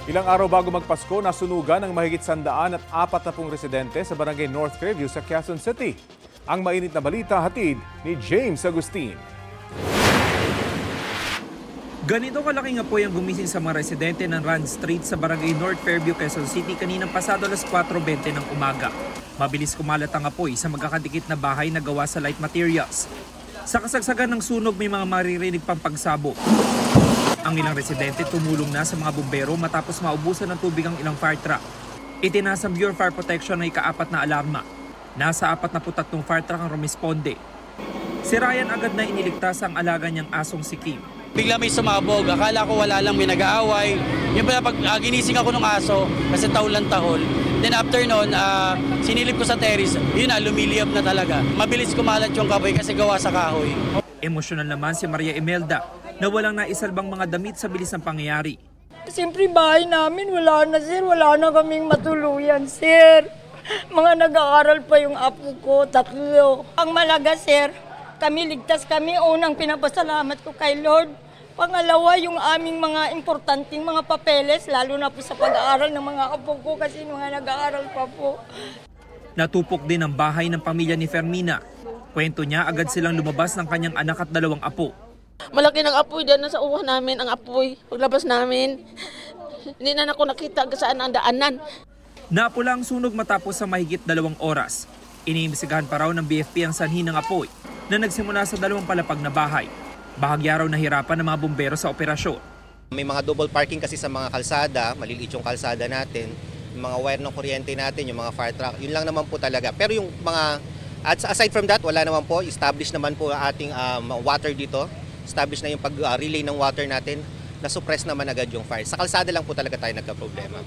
Ilang araw bago magpasko, nasunugan ng mahigit 140 residente sa Barangay North Fairview sa Quezon City. Ang mainit na balita hatid ni James Agustin. Ganito kalaking apoy ang gumising sa mga residente ng Run Street sa Barangay North Fairview, Quezon City kaninang pasado alas 4:20 ng umaga. Mabilis kumalat ang apoy sa magkakadikit na bahay na gawa sa light materials. Sa kasagsagan ng sunog may mga maririnig pang pagsabog. Ang ilang residente tumulong na sa mga bumbero matapos maubusan ng tubig ang ilang fire truck. Itinasa ng Bureau of Fire Protection ang ika-4 na alarma. Nasa 43 fire truck ang rumisponde. Si Ryan agad na iniligtas ang alaga niyang asong si Kim. Bigla may sumabog. Akala ko wala lang, may nag-aaway. Yung pala pag ginising ako ng aso, kasi tahol lang tahol. Then after noon, sinilip ko sa terrace, yun na, lumiliyab na talaga. Mabilis kumalat yung kapoy kasi gawa sa kahoy. Emosyonal naman si Maria Imelda na walang naisalbang mga damit sa bilis ng pangyayari. Siyempre bahay namin, wala na sir, wala na kaming matuluyan sir. Mga nag-aaral pa yung apo ko, 3. Ang malaga sir, kami ligtas kami, unang pinapasalamat ko kay Lord. Pangalawa, yung aming mga importanteng mga papeles, lalo na po sa pag-aaral ng mga apo ko kasi mga nag-aaral pa po. Natupok din ang bahay ng pamilya ni Fermina. Kwento niya, agad silang lumabas ng kanyang anak at 2 apo. Malaki ng apoy dyan sa uwan namin, ang apoy. Paglabas namin, hindi na ako nakita saan ang daanan. Napula ang sunog matapos sa mahigit 2 oras. Iniimbestigahan pa raw ng BFP ang sanhi ng apoy na nagsimula sa 2 palapag na bahay. Bahagya raw nahirapan ng mga bumbero sa operasyon. May mga double parking kasi sa mga kalsada, maliliit yung kalsada natin, yung mga wire ng kuryente natin, yung mga fire truck, yun lang naman po talaga. Pero yung mga, aside from that, wala naman po, established naman po ating water dito. Establish na yung pag-relay ng water natin, na-suppress naman agad yung fire. Sa kalsada lang po talaga tayo nagka-problema.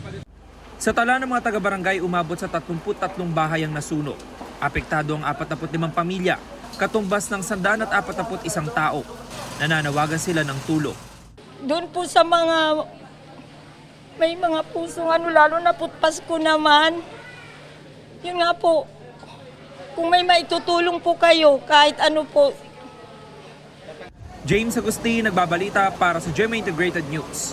Sa tala ng mga taga-barangay, umabot sa 33 bahay ang nasunog. Apektado ang 45 pamilya, katumbas ng 141 tao. Nananawagan sila ng tulong. Doon po sa mga, may mga pusong lalo na po Pasko naman. Yun nga po, kung may maitutulong po kayo, kahit ano po. James Agustin, nagbabalita para sa GMA Integrated News.